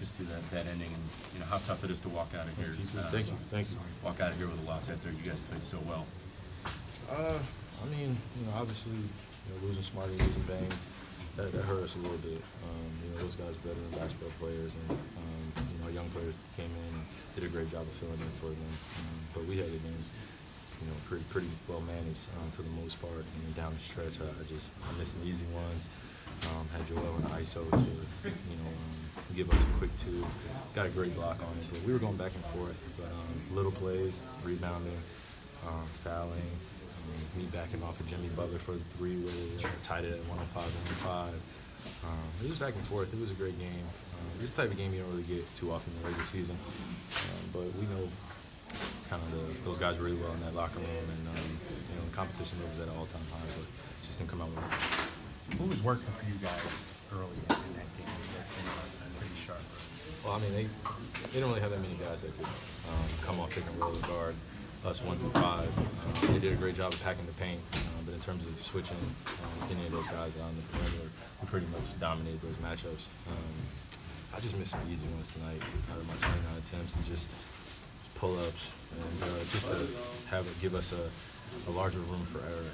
us through that ending and how tough it is to walk out of here. Thank you. Walk out of here with a loss after you guys played so well. I mean, obviously, losing Smarty, losing Bang, that hurt us a little bit. Those guys are veteran basketball players, and our young players came in and did a great job of filling in for them. But we had the games, pretty well managed for the most part. And then down the stretch, I missed some easy ones. Had Joel and ISO to give us a quick two. Got a great block on it, but we were going back and forth. But little plays, rebounding, fouling. Me backing off of Jimmy Butler for the three where they tied it at 105-105. It was back and forth. It was a great game. It's the type of game you don't really get too often in the regular season. But we know kind of those guys really well in that locker room, and the competition was at an all-time high, but just didn't come out with it. What was working for you guys early in that game? You guys came out pretty sharp. Well, I mean, they don't really have that many guys that could come off pick and roll and guard us 1 through 5. They did a great job of packing the paint, but in terms of switching any of those guys on the perimeter, we pretty much dominated those matchups. I just missed some easy ones tonight out of my 29 attempts, and just pull-ups, and just to give us a larger room for error.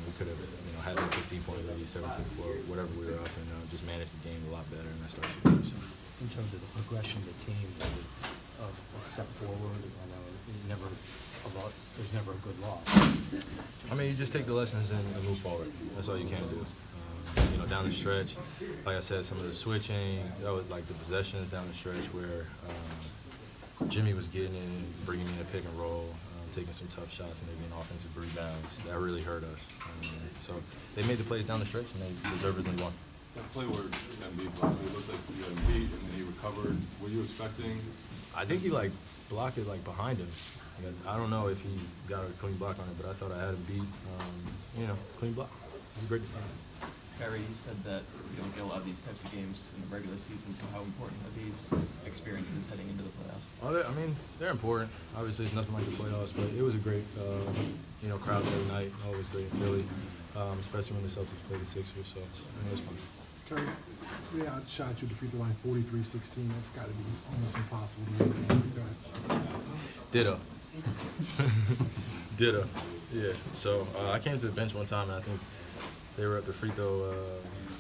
We could have had a 15-point lead, 17-point, whatever we were up, and just managed the game a lot better, and that starts with us. In terms of the progression of the team, a step forward, I know there's never a good loss. I mean, you just take the lessons and move forward. That's all you can do. Down the stretch, like I said, some of the switching, that was like the possessions down the stretch where Jimmy was getting in, bringing me in a pick and roll, taking some tough shots, and they getting offensive rebounds. That really hurt us. So they made the plays down the stretch, and they deservedly won. That play where Embiid blocked it, looked like you got beat, and then he recovered. Were you expecting? I think he blocked it behind him. I don't know if he got a clean block on it, but I thought I had him beat. Clean block. It was a great defense. Kyrie, you said that you don't get a lot of these types of games in the regular season, so how important are these experiences heading into the playoffs? Well, they're important. Obviously, it's nothing like the playoffs, but it was a great, crowd every night. Always great in Philly, especially when the Celtics played the Sixers, so it was fun. Kyrie, they outshot you at the free throw line 43-16. That's got to be almost impossible to win. Go ahead. Ditto. Ditto. Yeah. So I came to the bench one time, and I think they were at the free throw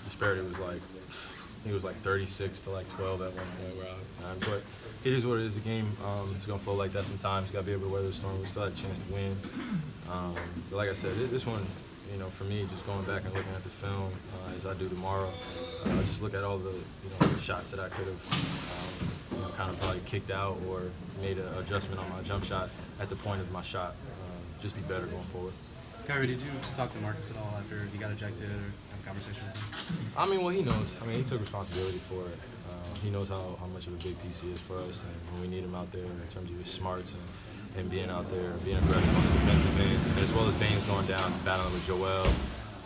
disparity was I think it was 36 to 12 at one point where but it is what it is. The game it's gonna flow like that sometimes. You gotta be able to weather the storm. We still had a chance to win. But like I said, this one, for me, just going back and looking at the film as I do tomorrow, I just look at all the shots that I could have kind of probably kicked out or made an adjustment on my jump shot at the point of my shot. Just be better going forward. Kyrie, did you talk to Marcus at all after he got ejected or have a conversation with him? I mean, well, he knows. I mean, he took responsibility for it. He knows how much of a big piece he is for us, and when we need him out there in terms of his smarts and being out there, being aggressive on the defensive end, as well as Baines going down, battling with Joel.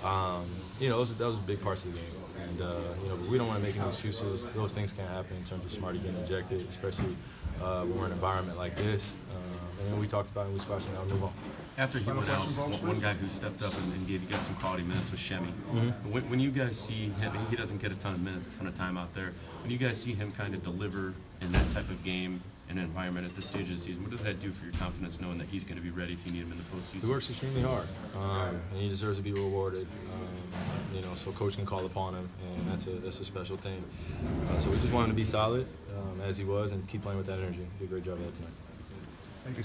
That was big parts of the game. And, but we don't want to make any excuses. Those things can't happen in terms of Smarty getting ejected, especially when we're in an environment like this. And we talked about it and we squashed it and move on. After he went out, one guy who stepped up and gave you guys some quality minutes was Shemi. When you guys see him, he doesn't get a ton of minutes, a ton of time out there. When you guys see him kind of deliver in that type of game, in an environment at this stage of the season, what does that do for your confidence knowing that he's going to be ready if you need him in the postseason? He works extremely hard, and he deserves to be rewarded. So coach can call upon him, and that's a special thing. So we just want him to be solid as he was and keep playing with that energy. He did a great job of that tonight.